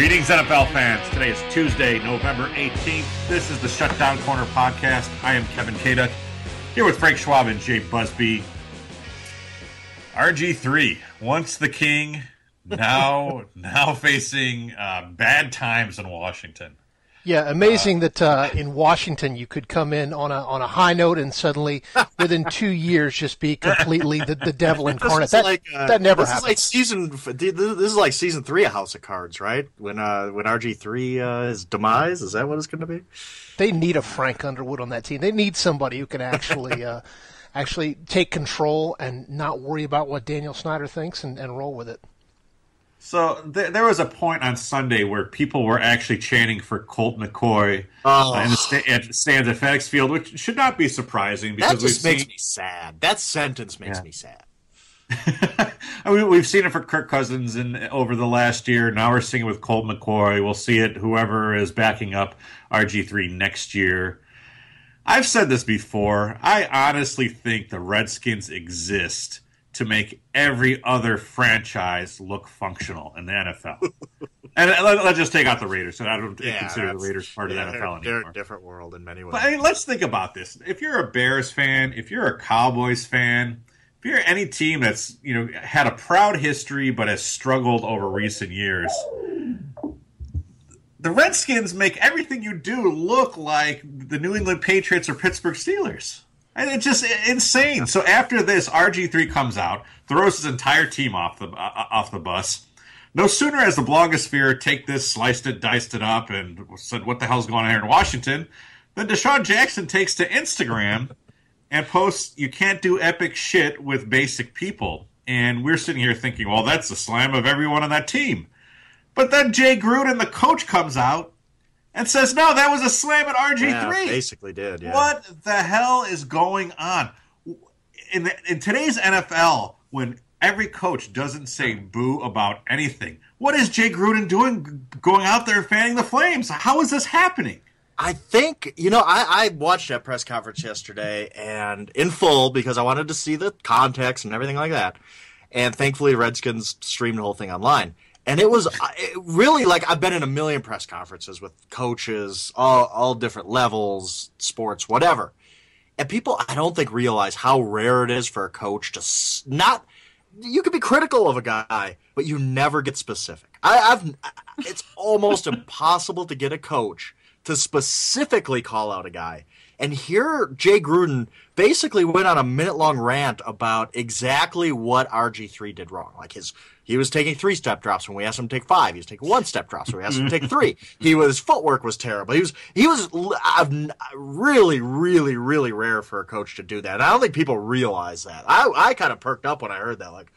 Greetings, NFL fans. Today is Tuesday, November 18th. This is the Shutdown Corner Podcast. I am Kevin Kaduk, here with Frank Schwab and Jay Busbee. RG3, once the king, now facing bad times in Washington. Yeah, amazing that in Washington you could come in on a high note and suddenly within 2 years just be completely the devil incarnate. That never happens. This is like season 3 of House of Cards, right? When RG3 his demise, is that what it's going to be? They need a Frank Underwood on that team. They need somebody who can actually take control and not worry about what Daniel Snyder thinks and roll with it. So there was a point on Sunday where people were actually chanting for Colt McCoy in the stands at FedEx Field, which should not be surprising because that just makes me sad. That sentence makes me sad. I mean, we've seen it for Kirk Cousins over the last year. Now we're seeing it with Colt McCoy. We'll see it whoever is backing up RG3 next year. I've said this before. I honestly think the Redskins exist to make every other franchise look functional in the NFL. And let's just take out the Raiders. So I don't consider the Raiders part of the NFL anymore. They're a different world in many ways. But I mean, let's think about this. If you're a Bears fan, if you're a Cowboys fan, if you're any team that's had a proud history but has struggled over recent years, the Redskins make everything you do look like the New England Patriots or Pittsburgh Steelers. And it's just insane. So after this, RG3 comes out, throws his entire team off the bus. No sooner has the blogosphere take this, sliced it, diced it up, and said, what the hell's going on here in Washington? Then Deshaun Jackson takes to Instagram and posts, you can't do epic shit with basic people. And we're sitting here thinking, well, that's the slam of everyone on that team. But then Jay Gruden, the coach, comes out and says, no, that was a slam at RG3. Yeah, basically did, yeah. What the hell is going on? In today's NFL, when every coach doesn't say boo about anything, what is Jay Gruden doing going out there fanning the flames? How is this happening? I think, I watched that press conference yesterday and in full because I wanted to see the context and everything like that. And thankfully, Redskins streamed the whole thing online. And it was really like I've been in a million press conferences with coaches, all different levels, sports, whatever. And people, I don't think, realize how rare it is for a coach to not – you could be critical of a guy, but you never get specific. It's almost impossible to get a coach to specifically call out a guy. And here, Jay Gruden basically went on a minute-long rant about exactly what RG3 did wrong. Like he was taking 3-step drops when we asked him to take 5. He was taking 1-step drops when we asked him to take 3. His footwork was terrible. He was really, really, really rare for a coach to do that. And I don't think people realize that. I kind of perked up when I heard that. Like,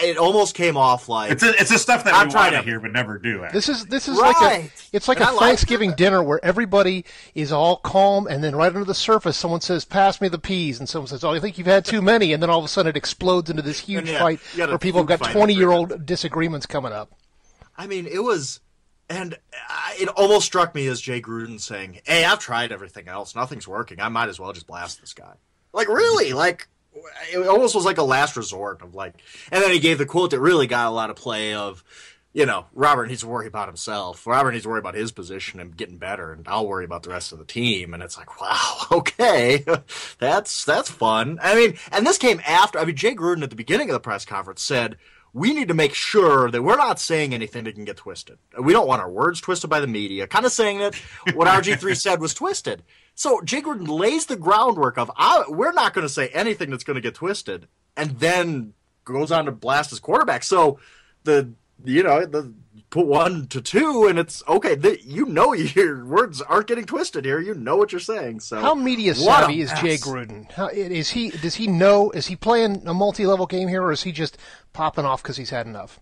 it almost came off like it's the stuff that we want to hear but never do. This is right. It's like a Thanksgiving dinner where everybody is all calm, and then right under the surface, someone says, "Pass me the peas," and someone says, "Oh, I think you've had too many," and then all of a sudden it explodes into this huge fight where people have got 20-year-old disagreements coming up. I mean, it was, and it almost struck me as Jay Gruden saying, "Hey, I've tried everything else. Nothing's working. I might as well just blast this guy." Like, really? Like. It almost was like a last resort of like, and then he gave the quote that really got a lot of play of, Robert needs to worry about himself. Robert needs to worry about his position and getting better, and I'll worry about the rest of the team. And it's like, wow, okay, that's fun. I mean, and this came after. I mean, Jay Gruden at the beginning of the press conference said, we need to make sure that we're not saying anything that can get twisted. We don't want our words twisted by the media, kind of saying that what RG3 said was twisted. So Jay Gruden lays the groundwork of, we're not going to say anything that's going to get twisted, and then goes on to blast his quarterback. So the put 1 to 2, and it's okay. Your words aren't getting twisted here. You know what you're saying. So how media savvy is Jay Gruden? Does he know? Is he playing a multi-level game here, or is he just popping off because he's had enough?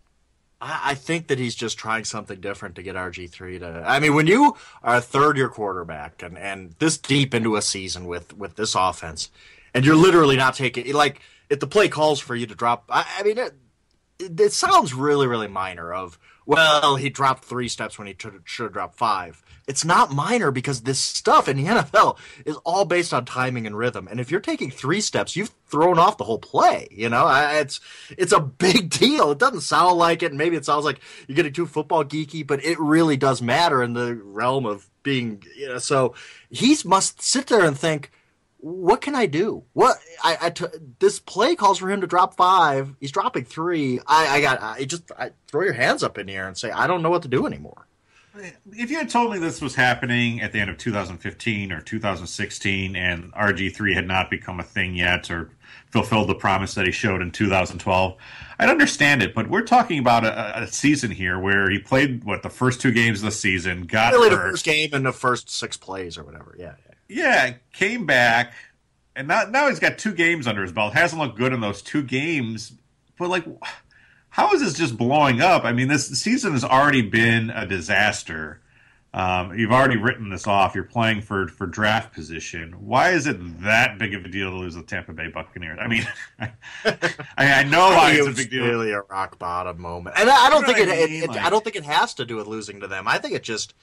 I think that he's just trying something different to get RG3 to – I mean, when you are a third-year quarterback and this deep into a season with this offense, and you're literally not taking – like, if the play calls for you to drop – I mean, it sounds really, really minor of, well, he dropped 3 steps when he should have dropped 5. It's not minor because this stuff in the NFL is all based on timing and rhythm. And if you're taking 3 steps, you've thrown off the whole play. It's a big deal. It doesn't sound like it, and maybe it sounds like you're getting too football geeky, but it really does matter in the realm of being. So he must sit there and think, what can I do? This play calls for him to drop 5. He's dropping 3. I throw your hands up in the air and say, I don't know what to do anymore. If you had told me this was happening at the end of 2015 or 2016 and RG3 had not become a thing yet or fulfilled the promise that he showed in 2012, I'd understand it. But we're talking about a season here where he played, the first 2 games of the season, got really hurt. The first game and the first 6 plays or whatever, Yeah, came back, and now he's got 2 games under his belt. Hasn't looked good in those 2 games, but how is this just blowing up? I mean, this season has already been a disaster. You've already written this off. You're playing for draft position. Why is it that big of a deal to lose the Tampa Bay Buccaneers? I mean, I know why it's a big deal. It's really a rock bottom moment, and I don't think I don't think it has to do with losing to them. I think it just.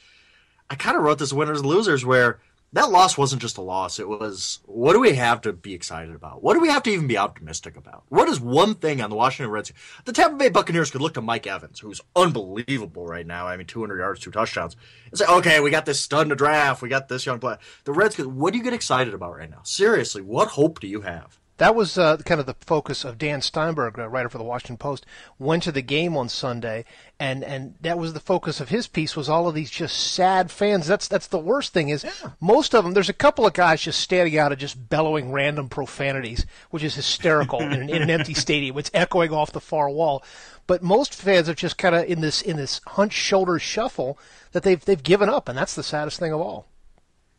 I kind of wrote this winners and losers where. That loss wasn't just a loss. It was, what do we have to be excited about? What do we have to even be optimistic about? What is one thing on the Washington Redskins? The Tampa Bay Buccaneers could look to Mike Evans, who's unbelievable right now. I mean, 200 yards, 2 touchdowns, and say, okay, we got this stud in the draft. We got this young player. The Redskins, what do you get excited about right now? Seriously, what hope do you have? That was kind of the focus of Dan Steinberg, writer for the Washington Post, went to the game on Sunday, and that was the focus of his piece was all of these just sad fans. That's the worst thing is most of them, there's a couple of guys just standing out and just bellowing random profanities, which is hysterical in an empty stadium. It's echoing off the far wall. But most fans are just kind of in this hunched shoulder shuffle that they've given up, and that's the saddest thing of all.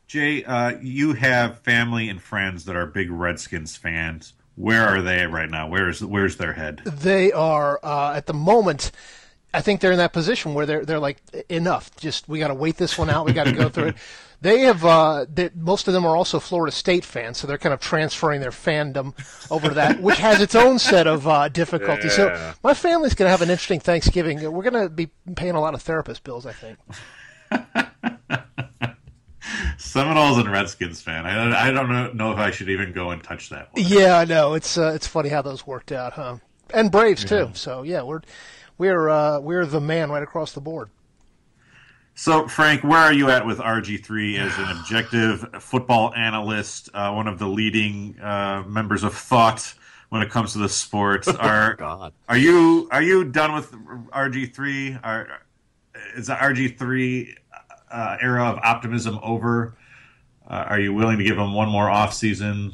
Jay, you have family and friends that are big Redskins fans. Where are they right now? Where's their head? They are at the moment. I think they're in that position where they're like, enough. Just we got to wait this one out. We got to go through it. They have most of them are also Florida State fans, so they're kind of transferring their fandom over to that, which has its own set of difficulties. Yeah. So my family's going to have an interesting Thanksgiving. We're going to be paying a lot of therapist bills, I think. Seminoles and Redskins fan. I don't know if I should even go and touch that one. Yeah, I know. It's funny how those worked out, huh? And Braves too. So yeah, we're the man right across the board. So Frank, where are you at with RG3 as an objective football analyst, one of the leading members of thought when it comes to the sport? Are you done with RG3? Is the RG3 era of optimism over? Are you willing to give him one more off season?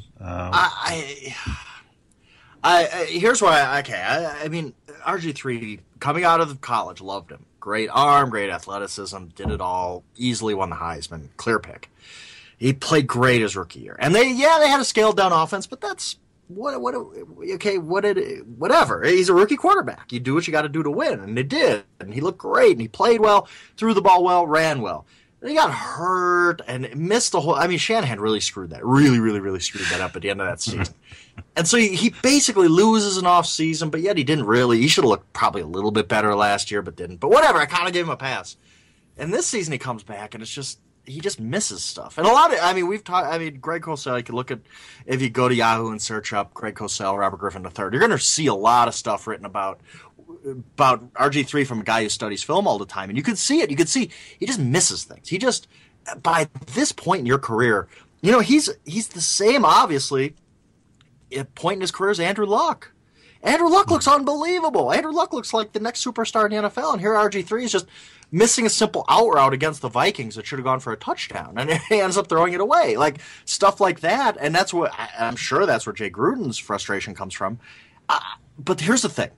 Here's why. I mean, RG3 coming out of college, loved him. Great arm, great athleticism, did it all. Easily won the Heisman, clear pick. He played great his rookie year, and they had a scaled down offense, but that's whatever. He's a rookie quarterback. You do what you got to do to win, and they did. And he looked great, and he played well, threw the ball well, ran well. And he got hurt and missed the whole. I mean, Shanahan really screwed that. Really, really, really screwed that up at the end of that season. And so he basically loses an off season, but yet he didn't really. He should have looked probably a little bit better last year, but didn't. But whatever. I kind of gave him a pass. And this season he comes back, and it's just. He just misses stuff. And a lot of, we've talked, Greg Cosell, you can look at, if you go to Yahoo and search up Greg Cosell, Robert Griffin III, you're going to see a lot of stuff written about RG3 from a guy who studies film all the time. And you can see it. You can see he just misses things. He just, by this point in your career, he's the same, obviously, point in his career as Andrew Luck. Andrew Luck looks unbelievable. Andrew Luck looks like the next superstar in the NFL, and here RG3 is just missing a simple out route against the Vikings that should have gone for a touchdown, and he ends up throwing it away. Like, stuff like that, and that's what I'm sure that's where Jay Gruden's frustration comes from. But here's the thing.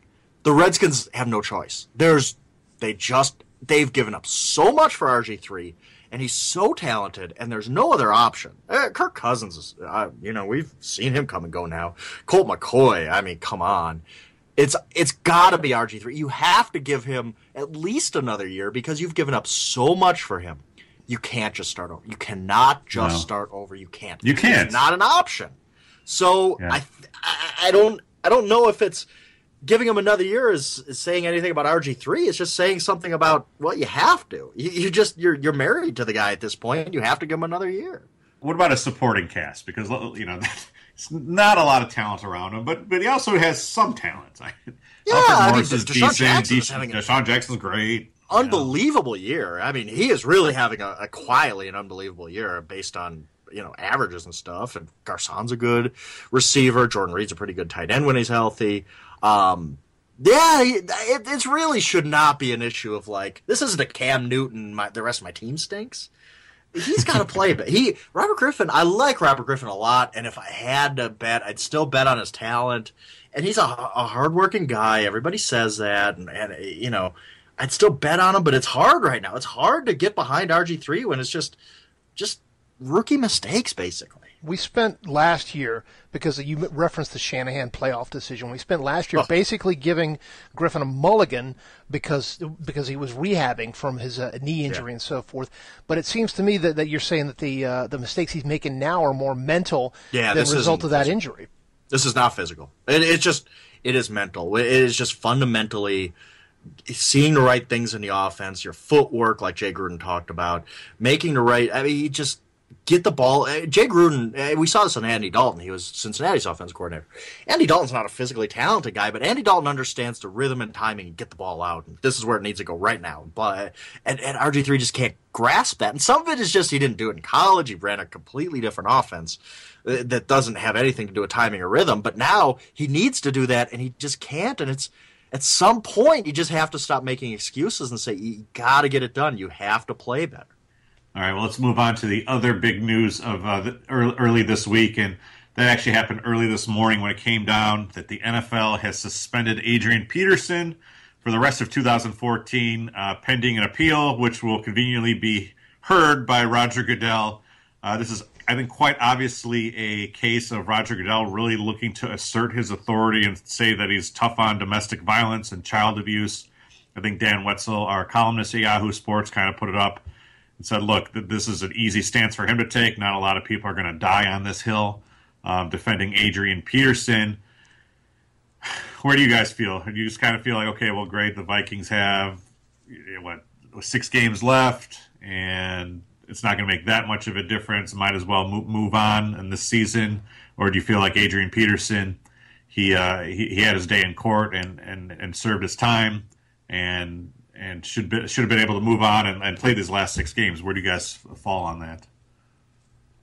The Redskins have no choice. They've given up so much for RG3, and he's so talented, and there's no other option. Kirk Cousins is, we've seen him come and go now. Colt McCoy, come on. It's got to be RG3. You have to give him at least another year because you've given up so much for him. You can't just start over. You cannot just start over. You can't. You can't. It's not an option. So yeah. I don't know if it's giving him another year is saying anything about RG3. It's just saying something about, well, you have to. You're married to the guy at this point. You have to give him another year. What about a supporting cast? Because, it's not a lot of talent around him, but he also has some talent. Morris is decent. Deshaun Jackson's great. Unbelievable year. I mean, he is really having a quietly an unbelievable year based on averages and stuff. And Garcon's a good receiver. Jordan Reed's a pretty good tight end when he's healthy. It really should not be an issue of this isn't a Cam Newton. The rest of my team stinks. He's got to play, but Robert Griffin. I like Robert Griffin a lot, and if I had to bet, I'd still bet on his talent. And he's a hardworking guy. Everybody says that, and I'd still bet on him. But it's hard right now. It's hard to get behind RG3 when it's just rookie mistakes, basically. We spent last year, because you referenced the Shanahan playoff decision, we spent last year basically giving Griffin a mulligan because he was rehabbing from his knee injury and so forth. But it seems to me that you're saying that the mistakes he's making now are more mental than a result of that injury. This is not physical. It is mental. It is just fundamentally seeing the right things in the offense, your footwork, like Jay Gruden talked about, making the right. I mean, you just get the ball. Jay Gruden, we saw this on Andy Dalton. He was Cincinnati's offensive coordinator. Andy Dalton's not a physically talented guy, but Andy Dalton understands the rhythm and timing and get the ball out. And this is where it needs to go right now. But and RG3 just can't grasp that. And some of it is just he didn't do it in college. He ran a completely different offense that doesn't have anything to do with timing or rhythm. But now he needs to do that, and he just can't. And it's at some point you just have to stop making excuses and say, you got to get it done. You have to play better. All right, well, let's move on to the other big news of early this week, and that actually happened early this morning when it came down that the NFL has suspended Adrian Peterson for the rest of 2014, pending an appeal, which will conveniently be heard by Roger Goodell. This is, I think, quite obviously a case of Roger Goodell really looking to assert his authority and say that he's tough on domestic violence and child abuse. I think Dan Wetzel, our columnist at Yahoo Sports, kind of put it up and said, look, this is an easy stance for him to take. Not a lot of people are going to die on this hill defending Adrian Peterson. Where do you guys feel? Do you just kind of feel like, okay, well, great, the Vikings have, 6 games left, and it's not going to make that much of a difference, might as well move on in this season? Or do you feel like Adrian Peterson, he had his day in court and served his time and should have been able to move on and play these last 6 games? Where do you guys fall on that?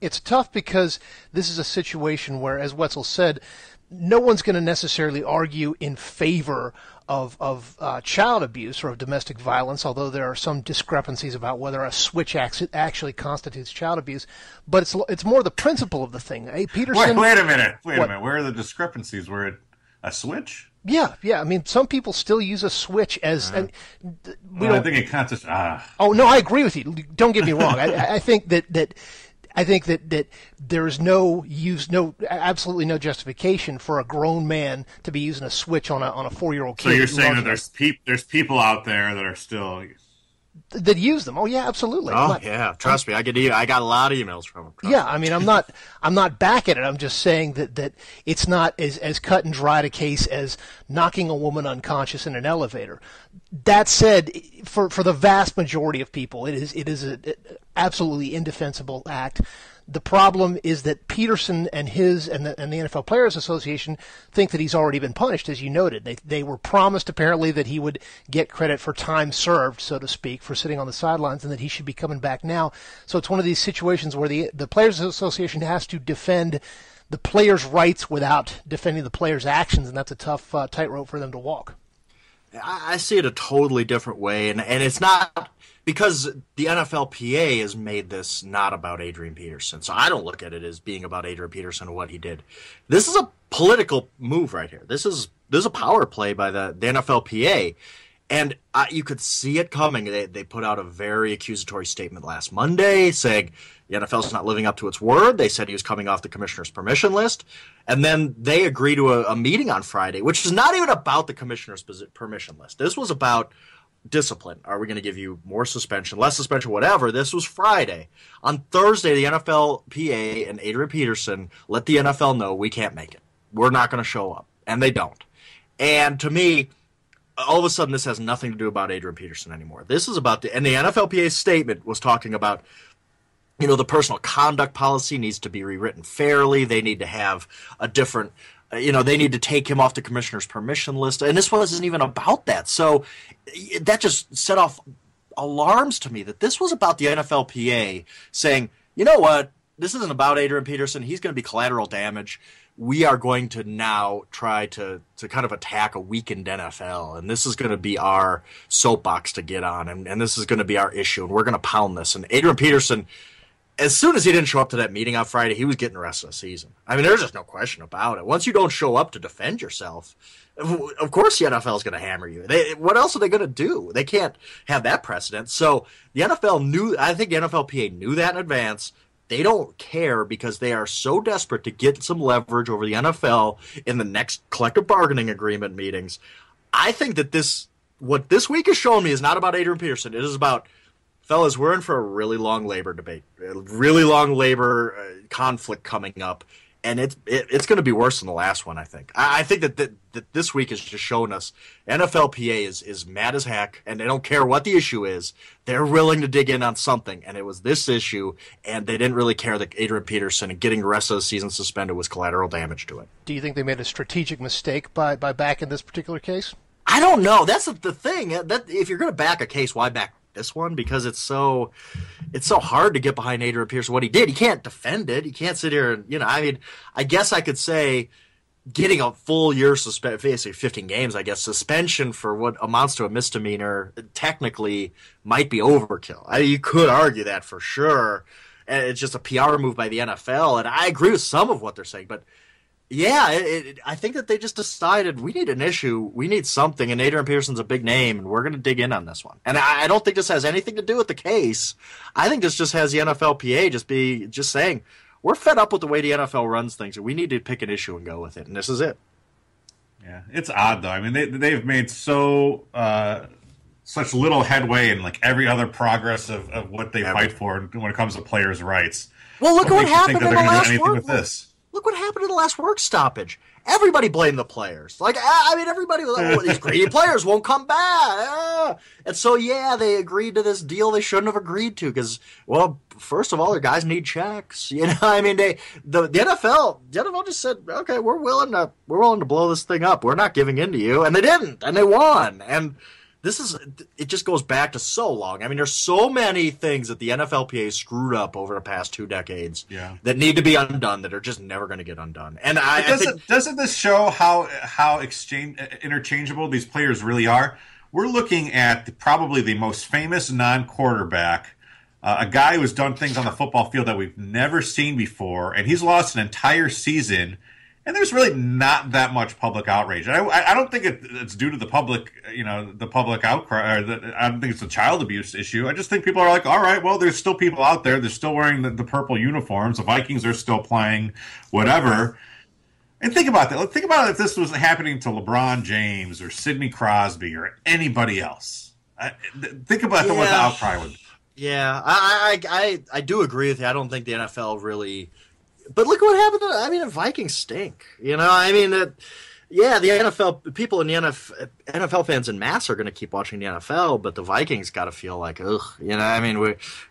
It's tough because this is a situation where, as Wetzel said, no one's going to necessarily argue in favor of child abuse or of domestic violence, although there are some discrepancies about whether a switch actually constitutes child abuse. But it's more the principle of the thing. Hey, Peterson. Wait a minute. Where are the discrepancies? Were it a switch? Yeah. I mean, some people still use a switch as. I think it constitutes. Oh no, I agree with you. Don't get me wrong. I think that. I think that there is absolutely no justification for a grown man to be using a switch on a 4-year-old kid. So you're saying that there's people out there that are still that use them? Oh yeah, absolutely. Oh yeah, trust me, I got a lot of emails from them. Yeah, I mean, I'm not backing it. I'm just saying that it's not as cut and dried a case as knocking a woman unconscious in an elevator. That said, for the vast majority of people, it is an absolutely indefensible act. The problem is that Peterson and the NFL Players Association think that he's already been punished, as you noted. They were promised, apparently, that he would get credit for time served, so to speak, for sitting on the sidelines, and that he should be coming back now. So it's one of these situations where the Players Association has to defend the players' rights without defending the players' actions, and that's a tough tightrope for them to walk. I see it a totally different way, and it's not because the NFLPA has made this not about Adrian Peterson. So I don't look at it as being about Adrian Peterson and what he did. This is a political move right here. This is a power play by the NFLPA, and you could see it coming. They put out a very accusatory statement last Monday saying the NFL's not living up to its word. They said he was coming off the commissioner's permission list. And then they agreed to a meeting on Friday, which is not even about the commissioner's permission list. This was about discipline. Are we going to give you more suspension, less suspension, whatever? This was Friday. On Thursday, the NFLPA and Adrian Peterson let the NFL know we can't make it. We're not going to show up. And they don't. And to me, all of a sudden, this has nothing to do about Adrian Peterson anymore. This is about and the NFLPA's statement was talking about, the personal conduct policy needs to be rewritten fairly. They need to have a different, they need to take him off the commissioner's permission list. And this wasn't even about that. So that just set off alarms to me that this was about the NFLPA saying, you know what, this isn't about Adrian Peterson. He's going to be collateral damage. We are going to now try to kind of attack a weakened NFL, and this is going to be our soapbox to get on, and this is going to be our issue, and we're going to pound this. And Adrian Peterson, as soon as he didn't show up to that meeting on Friday, he was getting the rest of the season. I mean, there's just no question about it. Once you don't show up to defend yourself, of course the NFL is going to hammer you. What else are they going to do? They can't have that precedent. So the NFL I think the NFLPA knew that in advance. They don't care because they are so desperate to get some leverage over the NFL in the next collective bargaining agreement meetings. I think that what this week has shown me is not about Adrian Peterson. It is about, fellas, we're in for a really long labor debate, a really long labor conflict coming up, and it's going to be worse than the last one, I think. I think that this week has just shown us NFLPA is mad as heck, and they don't care what the issue is. They're willing to dig in on something, and it was this issue, and they didn't really care that Adrian Peterson and getting the rest of the season suspended was collateral damage to it. Do you think they made a strategic mistake by backing this particular case? I don't know. That's the thing. That if you're going to back a case, why back this one? Because it's so hard to get behind Adrian Peterson. What he did, he can't defend it. He can't sit here and, I mean, I guess I could say getting a full year suspension, basically 15 games, I guess, suspension for what amounts to a misdemeanor technically might be overkill. You could argue that for sure. And it's just a PR move by the NFL. And I agree with some of what they're saying, but yeah, I think that they just decided we need an issue, we need something, and Adrian Peterson's a big name, and we're going to dig in on this one. And I don't think this has anything to do with the case. I think this just has the NFLPA just saying, we're fed up with the way the NFL runs things, and we need to pick an issue and go with it, and this is it. Yeah, it's odd, though. I mean, they've made such little headway in like every other progress of what they fight for when it comes to players' rights. Well, look at what happened in the last Look what happened in the last work stoppage. Everybody blamed the players. Everybody was like, these greedy players won't come back. And so, yeah, they agreed to this deal they shouldn't have agreed to because, well, first of all, their guys need checks. The NFL just said, okay, we're willing to blow this thing up. We're not giving in to you. And they didn't, and they won. And it just goes back to so long. I mean, there's so many things that the NFLPA screwed up over the past 2 decades that need to be undone that are just never going to get undone. And doesn't this show how interchangeable these players really are? We're looking at probably the most famous non-quarterback, a guy who's done things on the football field that we've never seen before, and he's lost an entire season. And there's really not that much public outrage. I don't think it's due to the public, the public outcry. I don't think it's a child abuse issue. I just think people are like, all right, well, there's still people out there. They're still wearing the purple uniforms. The Vikings are still playing, whatever. And think about that. Think about if this was happening to LeBron James or Sidney Crosby or anybody else. Think about what the outcry would be. Yeah, I do agree with you. I don't think the NFL really. But look what happened. The Vikings stink. The NFL people in the NFL fans en masse are going to keep watching the NFL, but the Vikings got to feel like, ugh. We're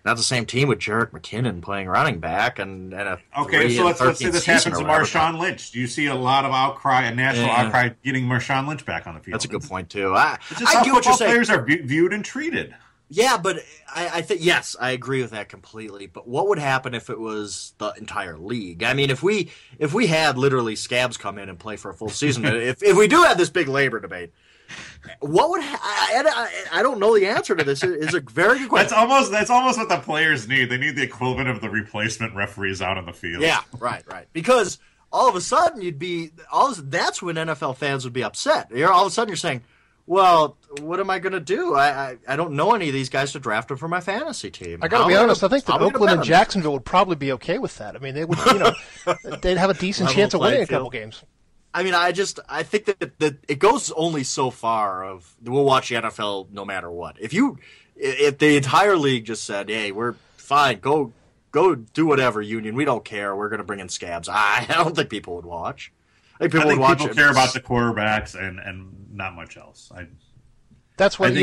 not the same team with Jerick McKinnon playing running back and okay. So let's say this happens to Marshawn Lynch. Do you see a lot of national outcry, getting Marshawn Lynch back on the field? That's a good point too. It's just how football players are viewed and treated. Yeah, but I think, yes, I agree with that completely. But what would happen if it was the entire league? I mean, if we had literally scabs come in and play for a full season, if we do have this big labor debate, what would I don't know the answer to this. It's a very good question. That's almost what the players need. They need the equivalent of the replacement referees out on the field. Yeah, right. Because all of a sudden that's when NFL fans would be upset. All of a sudden you're saying, well, what am I going to do? I don't know any of these guys to draft them for my fantasy team. I got to be honest. I think that Oakland and Jacksonville would probably be okay with that. I mean, they would, they'd have a decent chance of winning a couple games. I mean, I think that it goes only so far. We'll watch the NFL no matter what. If the entire league just said, "Hey, we're fine. Go do whatever, union. We don't care. We're going to bring in scabs." I don't think people would watch. I think people would watch people it. care about the quarterbacks and not much else. That's what.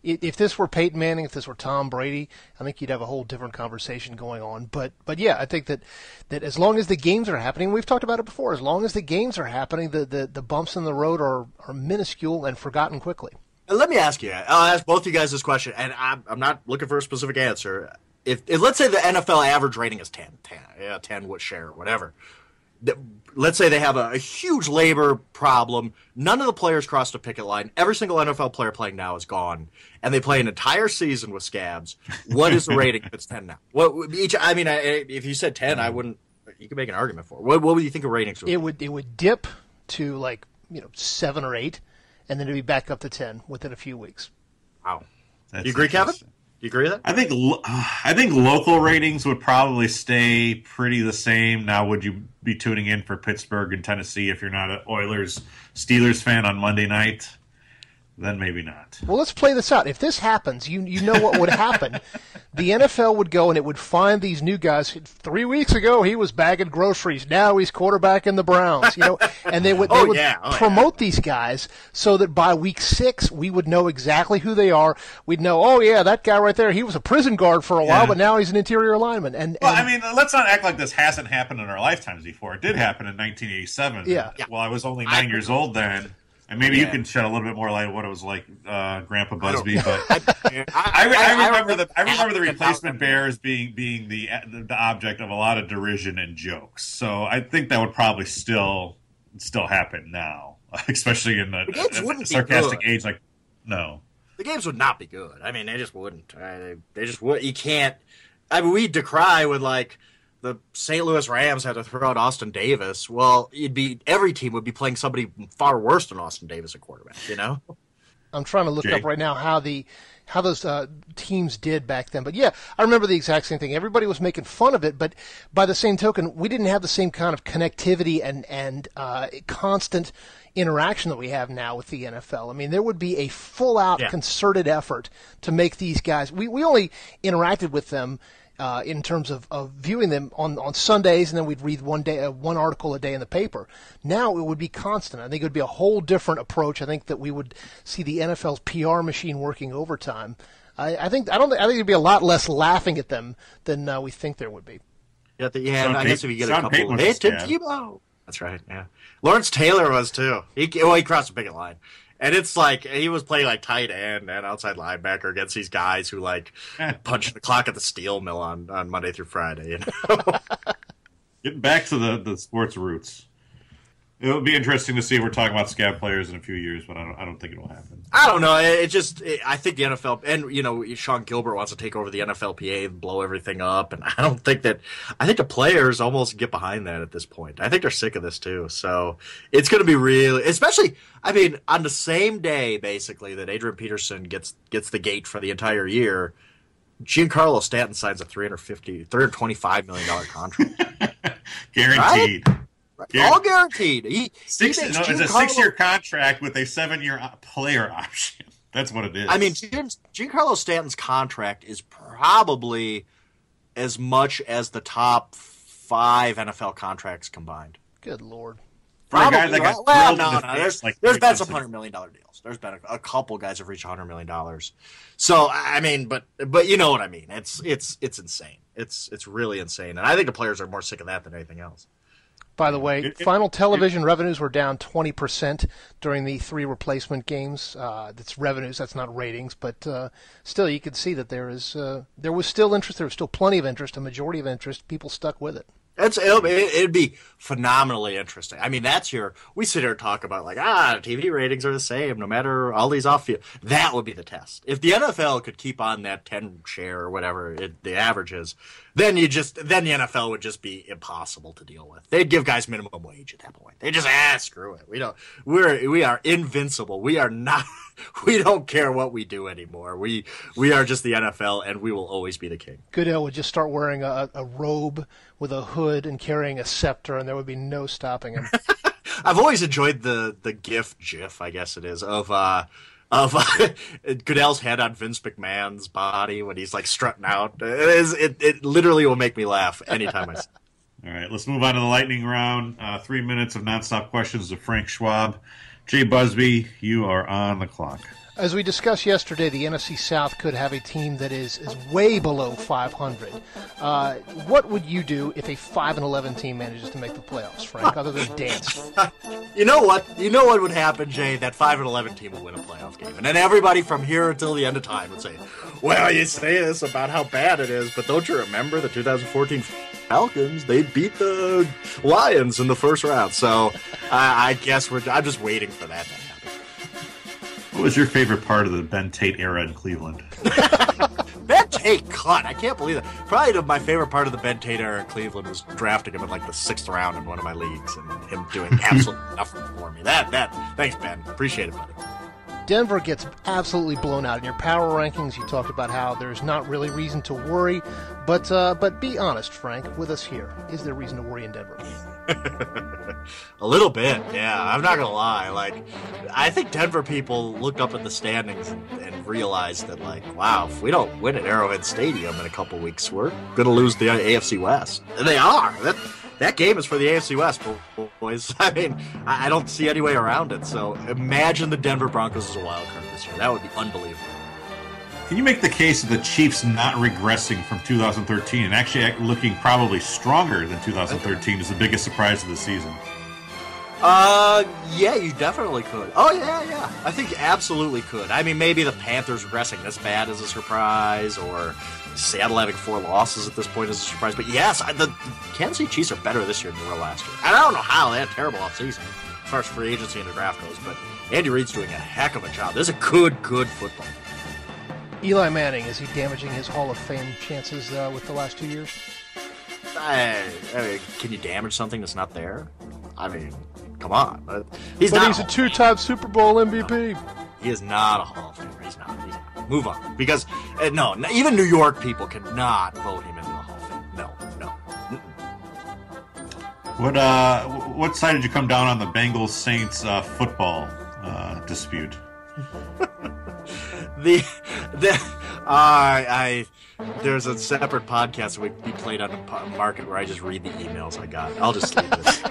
If this were Peyton Manning, if this were Tom Brady, I think you'd have a whole different conversation going on. But yeah, I think that as long as the games are happening, we've talked about it before. As long as the games are happening, the bumps in the road are minuscule and forgotten quickly. Let me ask you. I'll ask both of you guys this question, and I'm not looking for a specific answer. If let's say the NFL average rating is 10 what share, whatever. Let's say they have a huge labor problem. None of the players crossed a picket line. Every single NFL player playing now is gone, and they play an entire season with scabs. What is the rating if it's 10 now? If you said 10, I wouldn't. You could make an argument for it. What would you think of ratings? It would dip to 7 or 8, and then it'd be back up to 10 within a few weeks. Wow. Do you agree, Kevin? Do you agree with that? I think local ratings would probably stay pretty the same. Now, would you be tuning in for Pittsburgh and Tennessee if you're not an Oilers-Steelers fan on Monday night? Then maybe not. Well, let's play this out. If this happens, you know what would happen. The NFL would go and it would find these new guys. 3 weeks ago, he was bagging groceries. Now he's quarterbacking the Browns. And they would promote these guys so that by week 6 we would know exactly who they are. We'd know, oh yeah, that guy right there, he was a prison guard for a while, but now he's an interior lineman. Let's not act like this hasn't happened in our lifetimes before. It did happen in 1987. Yeah. Well, I was only 9 years old then. And maybe you can shed a little bit more light on what it was like, Grandpa Busbee. I remember the replacement Bears being the object of a lot of derision and jokes. So I think that would probably still happen now, especially in the sarcastic age. No, the games would not be good. I mean, they just wouldn't. They just would. You can't. I mean, we decry when the St. Louis Rams had to throw out Austin Davis. Well, every team would be playing somebody far worse than Austin Davis at quarterback. I'm trying to look up right now how those teams did back then. But yeah, I remember the exact same thing. Everybody was making fun of it, but by the same token, we didn't have the same kind of connectivity and constant interaction that we have now with the NFL. I mean, there would be a full-out concerted effort to make these guys. We only interacted with them in terms of viewing them on Sundays, and then we'd read one article a day in the paper. Now it would be constant. I think it would be a whole different approach. I think that we would see the NFL's PR machine working overtime. I think there'd be a lot less laughing at them than we think there would be. And I guess if you get a couple, hey, Tim Tebow. That's right. Yeah, Lawrence Taylor was too. He crossed the picket line. And it's he was playing tight end and outside linebacker against these guys who punch the clock at the steel mill on Monday through Friday. Getting back to the sports roots. It would be interesting to see if we're talking about scab players in a few years, but I don't think it will happen. I don't know. I think the NFL, and Sean Gilbert wants to take over the NFLPA and blow everything up, and I think the players almost get behind that at this point. I think they're sick of this too. So it's going to be really, especially, on the same day basically that Adrian Peterson gets the gate for the entire year, Giancarlo Stanton signs a $325 million contract. Guaranteed. Right? All guaranteed. It's a 6-year contract with a 7-year player option. That's what it is. Giancarlo Stanton's contract is probably as much as the top 5 NFL contracts combined. Good Lord. Probably. There's been some $100 million deals. There's been a couple guys have reached $100 million. So but you know what I mean. It's insane. It's really insane, and I think the players are more sick of that than anything else. By the way, final television revenues were down 20% during the 3 replacement games. That's revenues, that's not ratings, but still, you can see that there was still interest. There was still plenty of interest, a majority of interest. People stuck with it. It'd be phenomenally interesting. We sit here and talk about TV ratings are the same no matter all these off field. That would be the test. If the NFL could keep on that 10 share or whatever the average is, then the NFL would just be impossible to deal with. They'd give guys minimum wage at that point. They just screw it. We are invincible. We are not. We don't care what we do anymore. We are just the NFL, and we will always be the king. Goodell would just start wearing a robe with a hood and carrying a scepter, and there would be no stopping him. I've always enjoyed the GIF, I guess it is, of Goodell's head on Vince McMahon's body when he's strutting out. It literally will make me laugh anytime I see it. All right, let's move on to the lightning round. 3 minutes of nonstop questions to Frank Schwab. Jay Busbee, you are on the clock. As we discussed yesterday, the NFC South could have a team that is way below 500. What would you do if a 5-11 team manages to make the playoffs, Frank, other than dance? You know what? You know what would happen, Jay? That 5-11 team will win a playoff game. And then everybody from here until the end of time would say, well, you say this about how bad it is, but don't you remember the 2014 Falcons? They beat the Lions in the first round. So I guess I'm just waiting for that to happen. What was your favorite part of the Ben Tate era in Cleveland? Ben Tate cut. I can't believe that. Probably my favorite part of the Ben Tate era in Cleveland was drafting him in like the 6th round in one of my leagues and him doing absolutely nothing for me. Thanks, Ben. Appreciate it, buddy. Denver gets absolutely blown out. In your power rankings, you talked about how there's not really reason to worry. But be honest, Frank, with us here. Is there reason to worry in Denver? A little bit, yeah. I'm not gonna lie. Like, I think Denver people looked up at the standings and realized that, like, wow, if we don't win at Arrowhead Stadium in a couple weeks, we're gonna lose the AFC West. And they are. That game is for the AFC West, boys. I mean, I don't see any way around it. So imagine the Denver Broncos as a wild card this year. That would be unbelievable. Can you make the case of the Chiefs not regressing from 2013 and actually looking probably stronger than 2013 is the biggest surprise of the season? Yeah, you definitely could. Oh, yeah. I think you absolutely could. I mean, maybe the Panthers regressing this bad is a surprise, or Seattle having 4 losses at this point is a surprise. But yes, the Kansas City Chiefs are better this year than they were last year. And I don't know how. They had a terrible offseason as far as free agency and the draft goes, but Andy Reid's doing a heck of a job. This is a good football. Eli Manning, is he damaging his Hall of Fame chances with the last 2 years? I mean, can you damage something that's not there? I mean, come on. He's a 2-time Super Bowl MVP. He is not a Hall of Famer. He's not. Move on. Because, no, even New York people cannot vote him into the Hall of Fame. No. What side did you come down on the Bengals-Saints football dispute? There's a separate podcast that we played on the market where I just read the emails I got. I'll just leave this.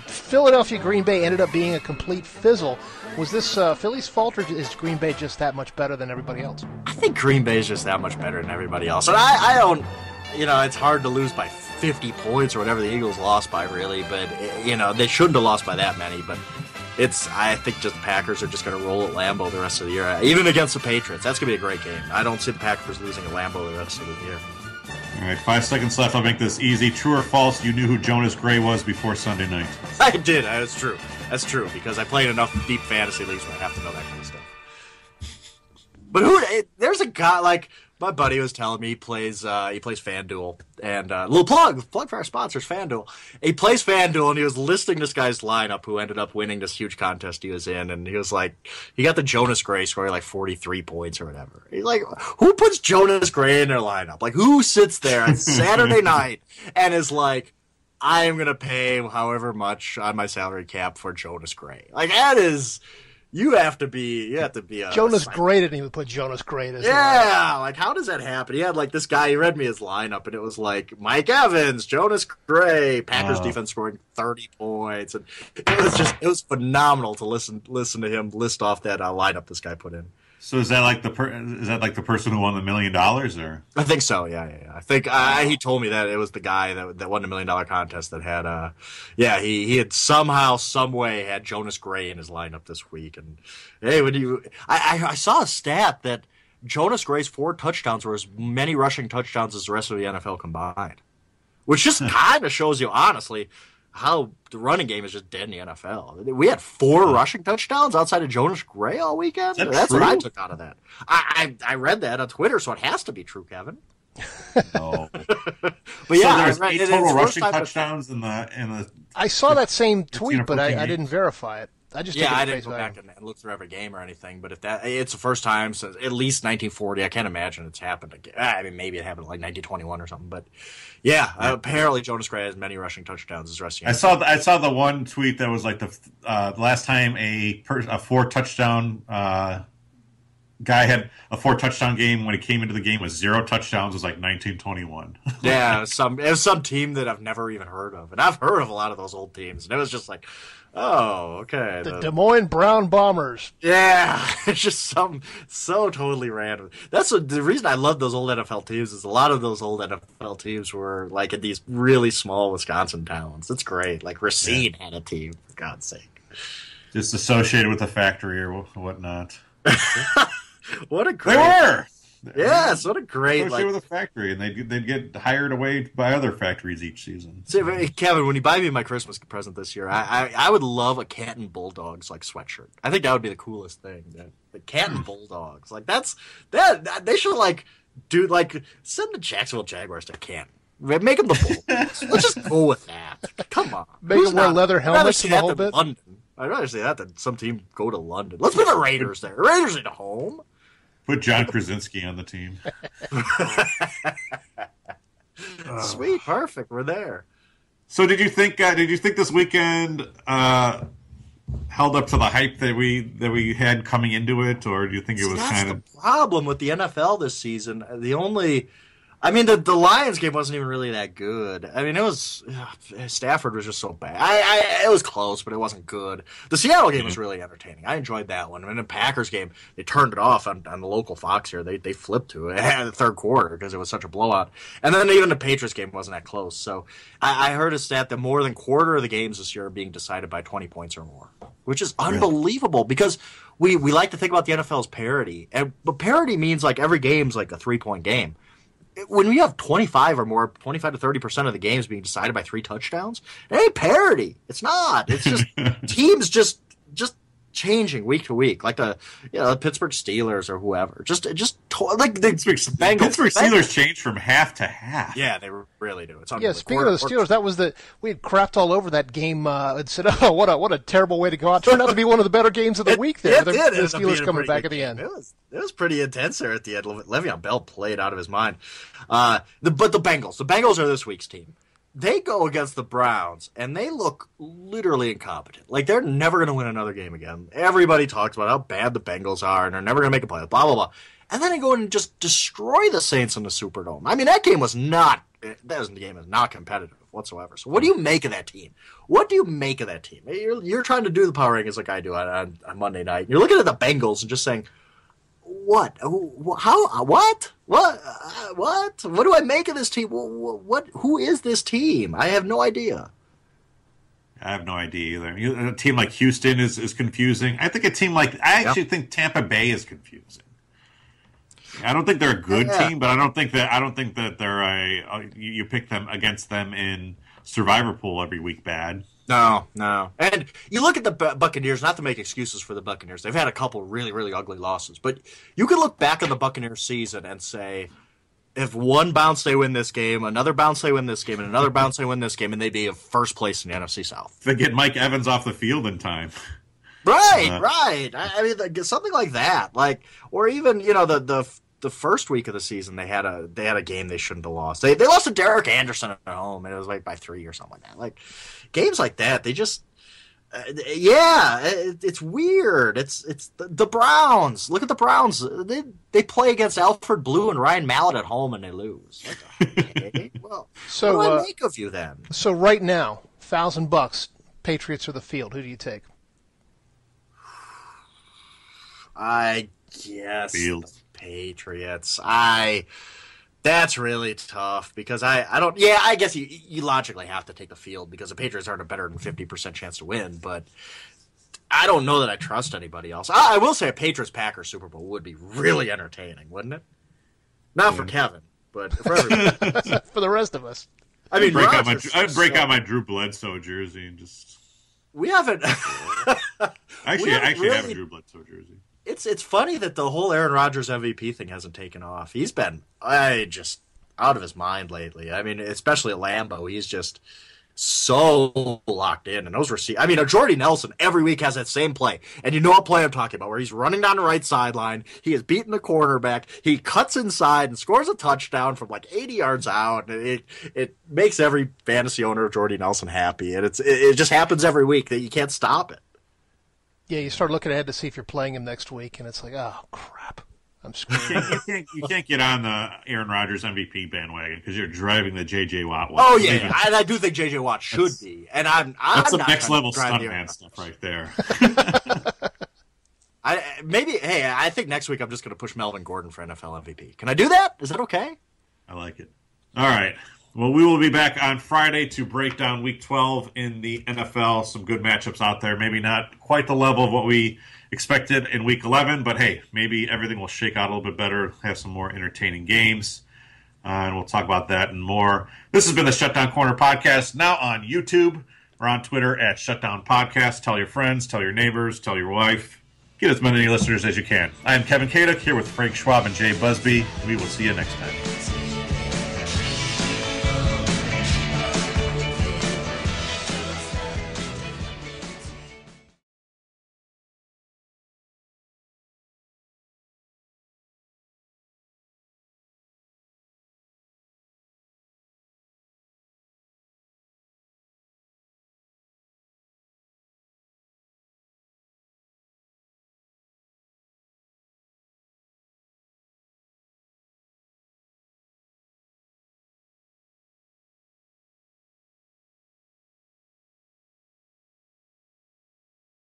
Philadelphia Green Bay ended up being a complete fizzle. Was this Philly's fault, or is Green Bay just that much better than everybody else? I think Green Bay is just that much better than everybody else. And I don't, it's hard to lose by 50 points or whatever the Eagles lost by, really. But, they shouldn't have lost by that many. But I think just the Packers are just going to roll at Lambeau the rest of the year. Even against the Patriots. That's going to be a great game. I don't see the Packers losing at Lambeau the rest of the year. All right, 5 seconds left. I'll make this easy. True or false, you knew who Jonas Gray was before Sunday night? I did. That's true. That's true, because I played enough deep fantasy leagues where I have to know that kind of stuff. But there's a guy, like, my buddy was telling me he plays FanDuel, and little plug for our sponsors, FanDuel. He plays FanDuel, and he was listing this guy's lineup who ended up winning this huge contest he was in, and he was like, he got the Jonas Gray scoring like 43 points or whatever. He's like, who puts Jonas Gray in their lineup? Like, who sits there on Saturday night and is like, I am gonna pay however much on my salary cap for Jonas Gray? Like, that is. You have to be a Jonas Gray didn't even put Jonas Gray as like, how does that happen? He had like this guy, he read me his lineup, and it was like Mike Evans, Jonas Gray, Packers defense scoring 30 points, and it was phenomenal to listen to him list off that lineup this guy put in. So is that like the person who won the $1 million, or? I think so. Yeah. I think he told me that it was the guy that won the $1 million contest that had. He had somehow, some way had Jonas Gray in his lineup this week. And hey, I saw a stat that Jonas Gray's 4 touchdowns were as many rushing touchdowns as the rest of the NFL combined, which just kind of shows you honestly how the running game is just dead in the NFL. We had 4 rushing touchdowns outside of Jonas Gray all weekend. That's what I took out of that. I read that on Twitter, so it has to be true, Kevin. No. But yeah, so there's 8 total rushing touchdowns in the. I saw that same tweet, but I didn't verify it. I didn't go back and look through every game or anything. But it's the first time since at least 1940. I can't imagine it's happened again. I mean, maybe it happened like 1921 or something. But yeah, apparently Jonas Gray has many rushing touchdowns as the rest of the year. I saw the one tweet that was like the last time a 4 touchdown guy had a 4-touchdown game when he came into the game with 0 touchdowns. It was like 1921. Yeah, it was some team that I've never even heard of, and I've heard of a lot of those old teams, and it was just like, oh, okay. The Des Moines Brown Bombers. Yeah, it's just something so totally random. That's the reason I love those old NFL teams. Is a lot of those old NFL teams were like in these really small Wisconsin towns. It's great. Like Racine had a team, for God's sake. Just associated with a factory or whatnot. What a great. They were. Yes, what a great. Associated with a factory, and they'd get hired away by other factories each season. See, Kevin, when you buy me my Christmas present this year, I would love a Canton Bulldogs like sweatshirt. I think that would be the coolest thing. The Canton Bulldogs, like that. They should like send the Jacksonville Jaguars to Canton. Make them the Bulldogs. Let's just go with that. Come on, make them wear leather helmets and the whole bit. London. I'd rather see that than some team go to London. Let's put the Raiders there. Raiders at home. Put John Krasinski on the team. Sweet, perfect. We're there. So, did you think this weekend held up to the hype that we had coming into it, or do you think it was kind of the problem with the NFL this season? The Lions game wasn't even really that good. I mean, it was Stafford was just so bad. It was close, but it wasn't good. The Seattle game was really entertaining. I enjoyed that one. And the Packers game, they turned it off on the local Fox here. They flipped to it in the third quarter because it was such a blowout. And then even the Patriots game wasn't that close. So I heard a stat that more than quarter of the games this year are being decided by 20 points or more, which is unbelievable because we like to think about the NFL as parity. But parity means like every game's like a 3-point game. When we have 25 to 30% of the games being decided by 3 touchdowns, it ain't parity. It's not. It's just teams just changing week to week, like the Pittsburgh Steelers or whoever. Like the Pittsburgh Steelers change from half to half. Yeah, they really do. It's speaking of the Steelers, we had crapped all over that game and said, "Oh, what a terrible way to go out." Turned out to be one of the better games of the week. There, the Steelers coming back at the end. It was pretty intense there at the end. Le'Veon Bell played out of his mind. But the Bengals are this week's team. They go against the Browns, and they look literally incompetent. Like, they're never going to win another game again. Everybody talks about how bad the Bengals are, and they're never going to make a play, blah, blah, blah. And then they go in and just destroy the Saints in the Superdome. I mean, that game was not competitive whatsoever. So what do you make of that team? You're trying to do the power rankings like I do on Monday night. You're looking at the Bengals and just saying, what? How? What? What do I make of this team? Who is this team? I have no idea. I have no idea either. A team like Houston is confusing. I think think Tampa Bay is confusing. I don't think they're a good team, but I don't think that they're you pick them against them in Survivor Pool every week bad. No. And you look at the Buccaneers, not to make excuses for the Buccaneers. They've had a couple really, really ugly losses. But you can look back on the Buccaneers season and say, if one bounce they win this game, another bounce they win this game, and another bounce they win this game, and they'd be in first place in the NFC South. They get Mike Evans off the field in time. Right. I mean, something like that. Like, or even, the first week of the season, they had a game they shouldn't have lost. They lost to Derek Anderson at home, and it was like by 3 or something like that. Like, games like that, they just, it's weird. It's the Browns. Look at the Browns. They play against Alfred Blue and Ryan Mallett at home, and they lose. Like, okay, well, so, what do I make of you then? So right now, $1,000, Patriots or the field. Who do you take? I guess Field. Patriots. That's really tough because I don't. Yeah, I guess you logically have to take the field because the Patriots aren't a better than 50% chance to win. But I don't know that I trust anybody else. I will say a Patriots-Packers Super Bowl would be really entertaining, wouldn't it? Not for Kevin, but for everybody. For the rest of us. I mean, I'd break out my Drew Bledsoe jersey and just. We haven't. I actually have a Drew Bledsoe jersey. It's funny that the whole Aaron Rodgers MVP thing hasn't taken off. He's been just out of his mind lately. I mean, especially at Lambeau, he's just so locked in. And those receivers, I mean, Jordy Nelson every week has that same play. And you know what play I'm talking about, where he's running down the right sideline. He is beating the cornerback. He cuts inside and scores a touchdown from like 80 yards out. And it makes every fantasy owner of Jordy Nelson happy. And it just happens every week that you can't stop it. Yeah, you start looking ahead to see if you're playing him next week, and it's like, oh, crap. I'm screwed. You can't get on the Aaron Rodgers MVP bandwagon because you're driving the J.J. Watt. Oh yeah, I do think J.J. Watt should be, and I'm that's some next level stuntman stuff right there. I think next week I'm just going to push Melvin Gordon for NFL MVP. Can I do that? Is that okay? I like it. All right. Well, we will be back on Friday to break down Week 12 in the NFL. Some good matchups out there. Maybe not quite the level of what we expected in Week 11, but hey, maybe everything will shake out a little bit better, have some more entertaining games, and we'll talk about that and more. This has been the Shutdown Corner Podcast, now on YouTube. We're on Twitter at Shutdown Podcast. Tell your friends, tell your neighbors, tell your wife. Get as many listeners as you can. I am Kevin Kaduk here with Frank Schwab and Jay Busbee. We will see you next time.